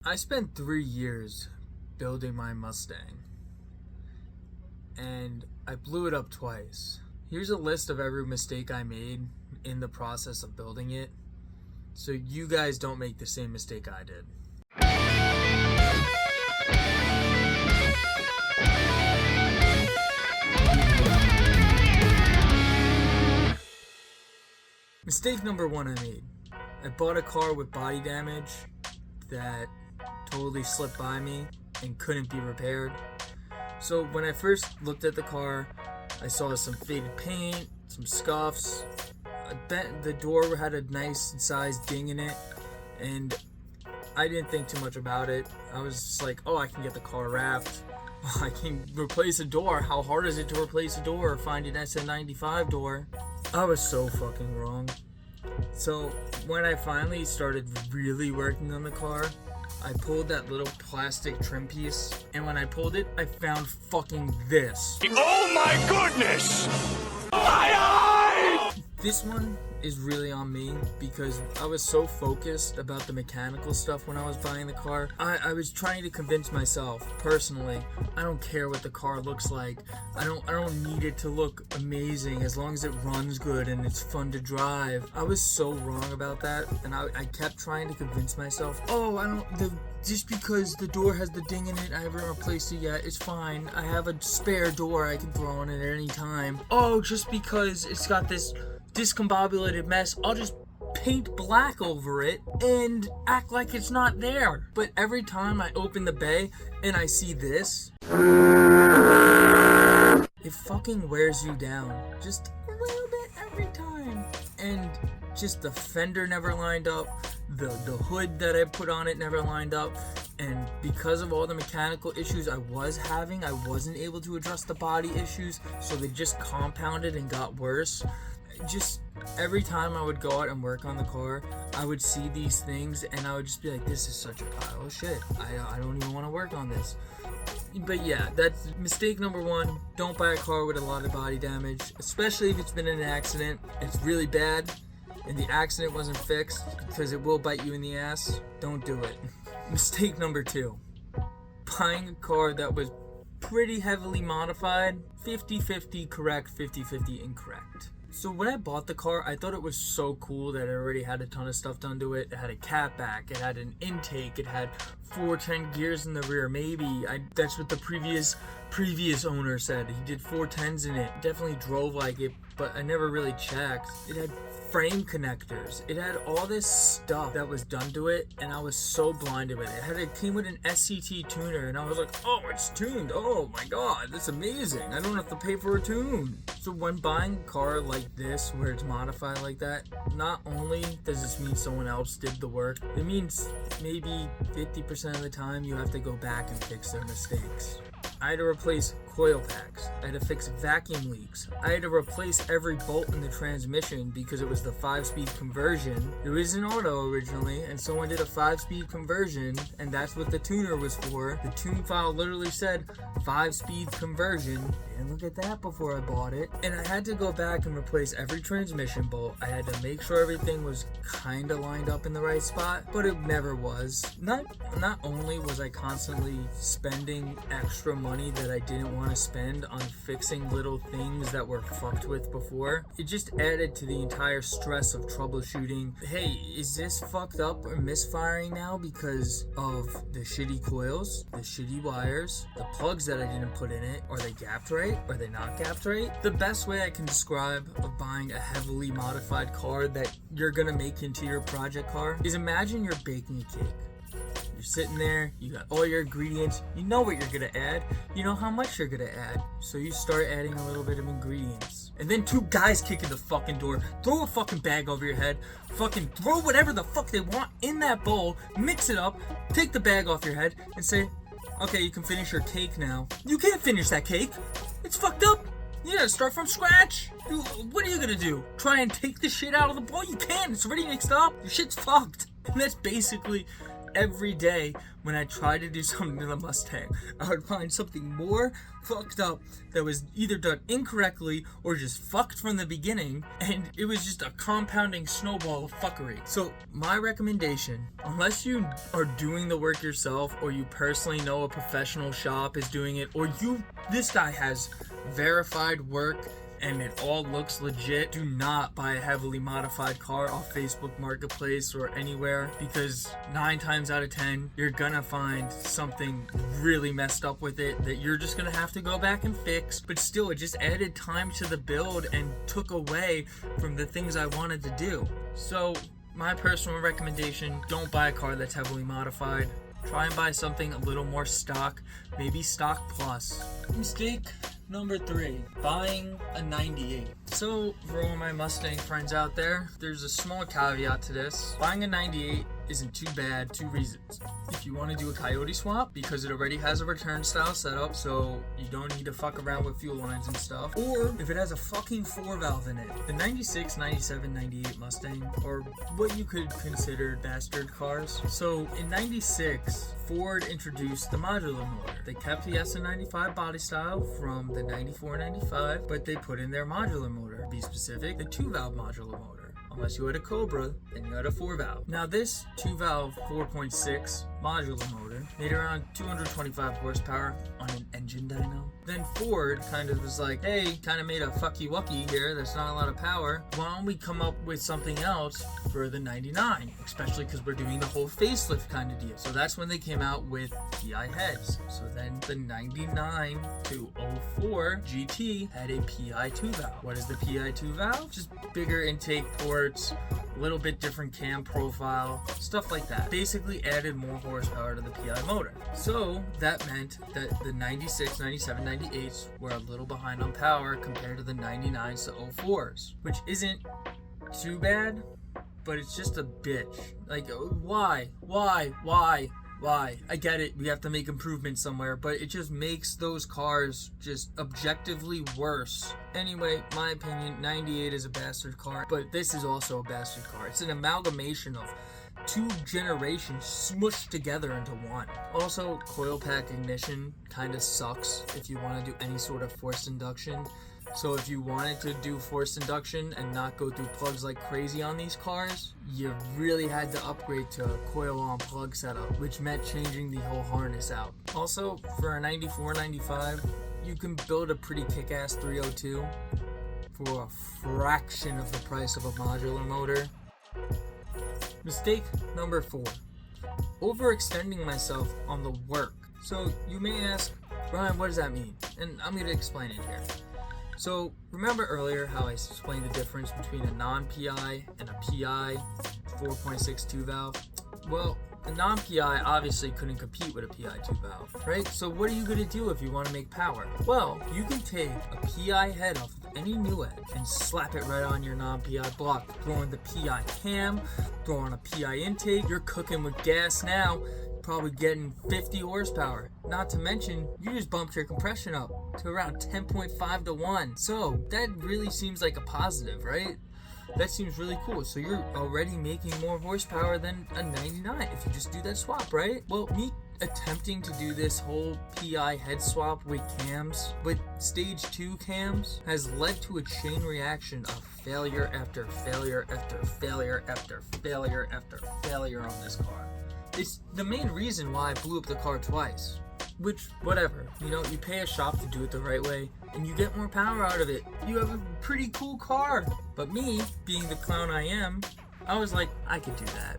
I spent 3 years building my Mustang, and I blew it up twice. Here's a list of every mistake I made in the process of building it, so you guys don't make the same mistake I did. Mistake number one I made. I bought a car with body damage that totally slipped by me and couldn't be repaired. So when I first looked at the car, I saw some faded paint, some scuffs. The door had a nice sized ding in it, and I didn't think too much about it. I was just like, oh, I can get the car wrapped. I can replace a door. How hard is it to replace a door or find an SM95 door? I was so fucking wrong. So when I finally started really working on the car, I pulled that little plastic trim piece, and when I pulled it, I found fucking this. Oh my goodness! My eyes! This one is really on me because I was so focused about the mechanical stuff when I was buying the car. I was trying to convince myself, personally, I don't care what the car looks like. I don't need it to look amazing as long as it runs good and it's fun to drive. I was so wrong about that, and I kept trying to convince myself, oh, just because the door has the ding in it, I haven't replaced it yet, it's fine. I have a spare door I can throw on it at any time. Oh, just because it's got this discombobulated mess, I'll just paint black over it and act like it's not there. But every time I open the bay and I see this, it fucking wears you down just a little bit every time. And just the fender never lined up, the hood that I put on it never lined up, and because of all the mechanical issues I was having, I wasn't able to address the body issues, so they just compounded and got worse. Just every time I would go out and work on the car, I would see these things and I would just be like, this is such a pile of shit. I don't even want to work on this. But yeah, that's mistake number one. Don't buy a car with a lot of body damage, especially if it's been in an accident. It's really bad and the accident wasn't fixed, because it will bite you in the ass. Don't do it. Mistake number two. Buying a car that was pretty heavily modified. 50-50 correct, 50-50 incorrect. So when I bought the car, I thought it was so cool that it already had a ton of stuff done to it. It had a catback, it had an intake, it had 410 gears in the rear. Maybe that's what the previous owner said. He did 410s in it. Definitely drove like it, but I never really checked. It had frame connectors. It had all this stuff that was done to it, and I was so blinded with it. It came with an SCT tuner, and I was like, oh, it's tuned. Oh my god, that's amazing. I don't have to pay for a tune. So when buying a car like this, where it's modified like that, not only does this mean someone else did the work, it means maybe 50% of the time you have to go back and fix their mistakes. I had to replace coil packs. I had to fix vacuum leaks. I had to replace every bolt in the transmission because it was the 5-speed conversion. It was an auto originally, and someone did a 5-speed conversion, and that's what the tuner was for. The tune file literally said 5-speed conversion. And look at that before I bought it. And I had to go back and replace every transmission bolt. I had to make sure everything was kind of lined up in the right spot, but it never was. Not only was I constantly spending extra money that I didn't want to spend on fixing little things that were fucked with before, it just added to the entire stress of troubleshooting. Hey, is this fucked up or misfiring now because of the shitty coils, the shitty wires, the plugs that I didn't put in it? Are they gapped right? Are they not gapped right? The best way I can describe of buying a heavily modified car that you're gonna make into your project car is, imagine you're baking a cake. You're sitting there, you got all your ingredients, you know what you're gonna add, you know how much you're gonna add, so you start adding a little bit of ingredients. And then two guys kick in the fucking door, throw a fucking bag over your head, fucking throw whatever the fuck they want in that bowl, mix it up, take the bag off your head, and say, okay, you can finish your cake now. You can't finish that cake. It's fucked up. You gotta start from scratch. Dude, what are you gonna do? Try and take the shit out of the bowl? You can't. It's already mixed up. Your shit's fucked. And that's basically every day when I tried to do something to the Mustang, I would find something more fucked up that was either done incorrectly or just fucked from the beginning, and it was just a compounding snowball of fuckery. So my recommendation, unless you are doing the work yourself, or you personally know a professional shop is doing it, or this guy has verified work and it all looks legit, do not buy a heavily modified car off Facebook Marketplace or anywhere, because 9 times out of 10 you're gonna find something really messed up with it that you're just gonna have to go back and fix. But still, it just added time to the build and took away from the things I wanted to do. So my personal recommendation, don't buy a car that's heavily modified. Try and buy something a little more stock, maybe stock plus. Mistake number 3, buying a 98. So for all my Mustang friends out there, there's a small caveat to this. Buying a 98 isn't too bad, 2 reasons. If you want to do a Coyote swap, because it already has a return style setup, so you don't need to fuck around with fuel lines and stuff, or if it has a fucking 4-valve in it. The 96, 97, 98 Mustang are what you could consider bastard cars. So in 96, Ford introduced the modular motor. They kept the SN95 body style from the 94, 95, but they put in their modular motor. To be specific, the 2-valve modular motor. Unless you had a Cobra, then you had a 4-valve. Now this 2-valve 4.6 modular motor made around 225 horsepower on an engine dyno. Then Ford kind of was like, hey, kind of made a fucky wucky here, there's not a lot of power. Why don't we come up with something else for the 99? Especially because we're doing the whole facelift kind of deal. So that's when they came out with PI heads. So then the 99 to 04 GT had a PI 2-valve. What is the PI 2-valve? Just bigger intake ports, a little bit different cam profile, stuff like that. Basically added more horsepower to the PI motor. So that meant that the 96, 97, 98s were a little behind on power compared to the 99s to 04s, which isn't too bad, but it's just a bitch. Like, why? I get it, we have to make improvements somewhere, but it just makes those cars just objectively worse. Anyway, my opinion, 98 is a bastard car, but this is also a bastard car. It's an amalgamation of 2 generations smushed together into one. Also, coil pack ignition kind of sucks if you want to do any sort of forced induction. So if you wanted to do forced induction and not go through plugs like crazy on these cars, you really had to upgrade to a coil on plug setup, which meant changing the whole harness out. Also, for a 94, 95, you can build a pretty kick-ass 302 for a fraction of the price of a modular motor. Mistake number 4, overextending myself on the work. So you may ask, Brian, what does that mean? And I'm going to explain it here. So remember earlier how I explained the difference between a non-PI and a PI 4.6 2-valve? Well, the non-PI obviously couldn't compete with a PI 2-valve, right? So what are you going to do if you want to make power? Well, you can take a PI head off of any new head and slap it right on your non-PI block. Throw in the PI cam, throw on a PI intake, you're cooking with gas now, probably getting 50 horsepower. Not to mention, you just bumped your compression up to around 10.5 to 1. So that really seems like a positive, right? That seems really cool. So you're already making more horsepower than a 99 if you just do that swap, right? Well, me attempting to do this whole PI head swap with cams, with stage 2 cams, has led to a chain reaction of failure after failure after failure after failure after failure on this car. It's the main reason why I blew up the car twice. Which, whatever, you know, you pay a shop to do it the right way, and you get more power out of it. You have a pretty cool car. But me, being the clown I am, I was like, I could do that.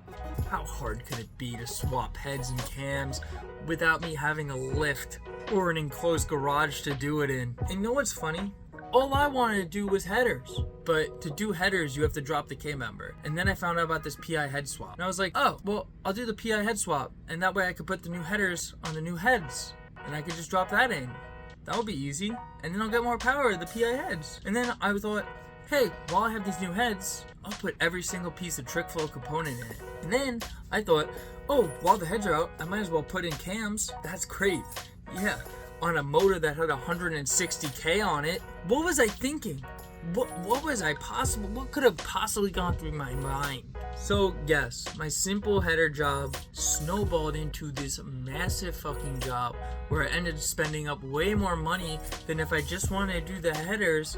How hard could it be to swap heads and cams without me having a lift or an enclosed garage to do it in? And you know what's funny? All I wanted to do was headers. But to do headers, you have to drop the K-member. And then I found out about this PI head swap. And I was like, oh, well, I'll do the PI head swap. And that way I could put the new headers on the new heads. And I could just drop that in. That would be easy. And then I'll get more power of the PI heads. And then I thought, hey, while I have these new heads, I'll put every single piece of trick flow component in it. And then I thought, oh, while the heads are out, I might as well put in cams. That's great. Yeah, on a motor that had 160K on it. What was I thinking? What could have possibly gone through my mind? So yes, my simple header job snowballed into this massive fucking job where I ended up spending up way more money than if I just wanted to do the headers.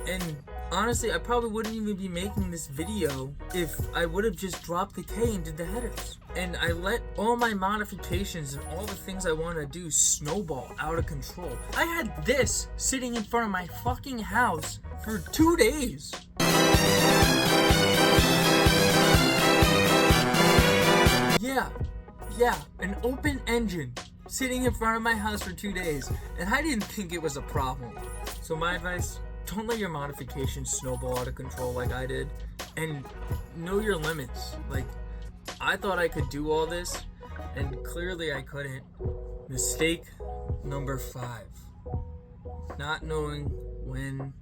And honestly, I probably wouldn't even be making this video if I would have just dropped the K and did the headers. And I let all my modifications and all the things I want to do snowball out of control. I had this sitting in front of my fucking house for 2 days. Yeah, an open engine sitting in front of my house for 2 days, and I didn't think it was a problem. So my advice, don't let your modifications snowball out of control like I did, and know your limits. Like, I thought I could do all this, and clearly I couldn't. Mistake number 5, not knowing when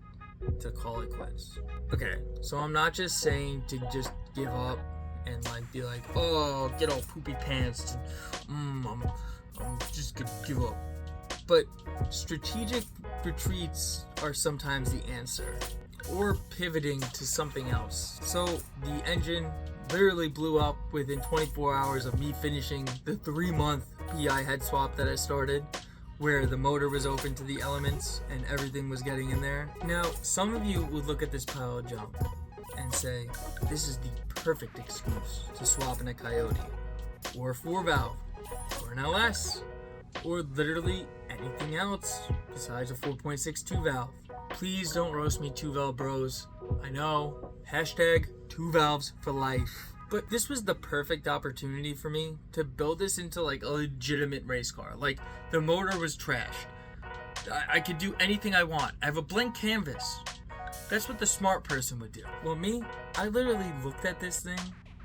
to call it quits. Okay, so I'm not just saying to just give up and like be like, oh, get all poopy pants and I'm just gonna give up. But strategic retreats are sometimes the answer, or pivoting to something else. So the engine literally blew up within 24 hours of me finishing the 3-month PI head swap that I started, where the motor was open to the elements and everything was getting in there. Now, some of you would look at this pile of junk and say, this is the perfect excuse to swap in a Coyote, or a 4-valve, or an LS, or literally anything else besides a 4.62 valve. Please don't roast me, 2-valve bros. I know, hashtag 2 valves for life. But this was the perfect opportunity for me to build this into like a legitimate race car. Like, the motor was trashed. I could do anything I want. I have a blank canvas. That's what the smart person would do. Well, me, I literally looked at this thing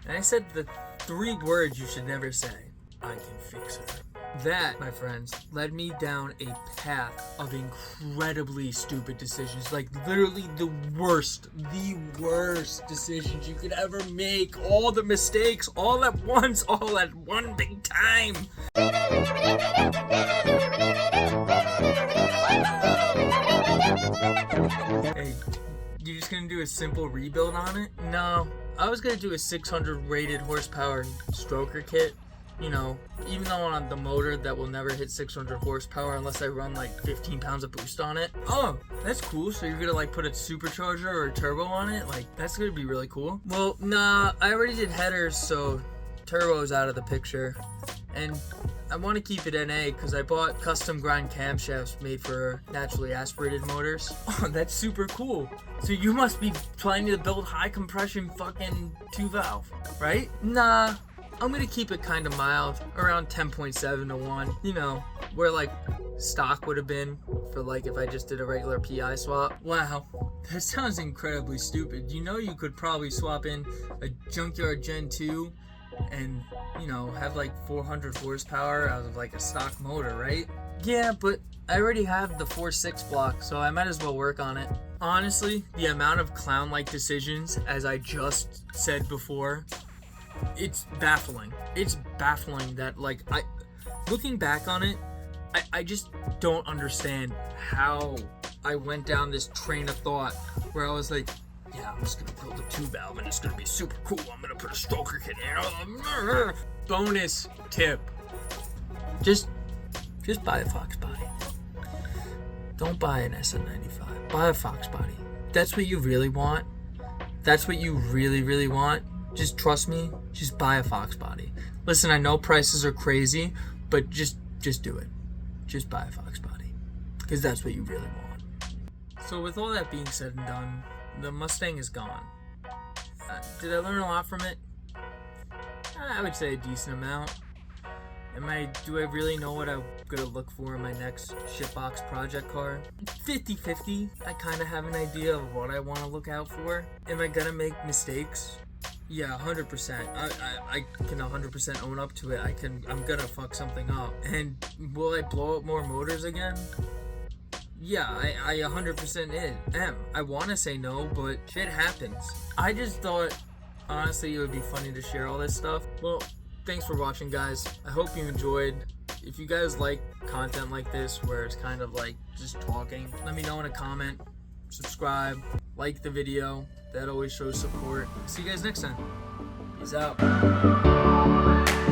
and I said the 3 words you should never say. I can fix it. That, my friends, led me down a path of incredibly stupid decisions. Like, literally the worst decisions you could ever make. All the mistakes, all at once, all at one big time. Hey, you just gonna do a simple rebuild on it? No, I was gonna do a 600 rated horsepower stroker kit. You know, even though on the motor that will never hit 600 horsepower unless I run like 15 pounds of boost on it. Oh, that's cool. So you're gonna like put a supercharger or a turbo on it? Like, that's gonna be really cool. Well, nah, I already did headers, so turbo's out of the picture. And I want to keep it NA because I bought custom grind camshafts made for naturally aspirated motors. Oh, that's super cool. So you must be trying to build high compression fucking 2-valve, right? Nah, I'm gonna keep it kind of mild, around 10.7 to 1. You know, where like stock would have been for like if I just did a regular PI swap. Wow, that sounds incredibly stupid. You know, you could probably swap in a junkyard Gen 2 and, you know, have like 400 horsepower out of like a stock motor, right? Yeah, but I already have the 4.6 block, so I might as well work on it. Honestly, the amount of clown-like decisions, as I just said before, it's baffling. It's baffling that, like, looking back on it, I just don't understand how I went down this train of thought where I was like, yeah, I'm just gonna build a 2-valve and it's gonna be super cool. I'm gonna put a stroker kit in. Bonus tip. Just buy a Fox body. Don't buy an SM95. Buy a Fox body. That's what you really want. That's what you really want. Just trust me. Just buy a Fox body. Listen, I know prices are crazy, but just do it. Just buy a Fox body. Because that's what you really want. So with all that being said and done, the Mustang is gone. Did I learn a lot from it? I would say a decent amount. Do I really know what I'm gonna look for in my next shitbox project car? 50-50. I kind of have an idea of what I want to look out for. Am I gonna make mistakes? Yeah, 100%. I can 100% own up to it. I'm gonna fuck something up. And will I blow up more motors again? Yeah, I 100% am. I want to say no, but shit happens. I just thought, honestly, it would be funny to share all this stuff. Well, thanks for watching, guys. I hope you enjoyed. If you guys like content like this, where it's kind of like just talking, let me know in a comment. Subscribe, like the video. That always shows support. See you guys next time. Peace out.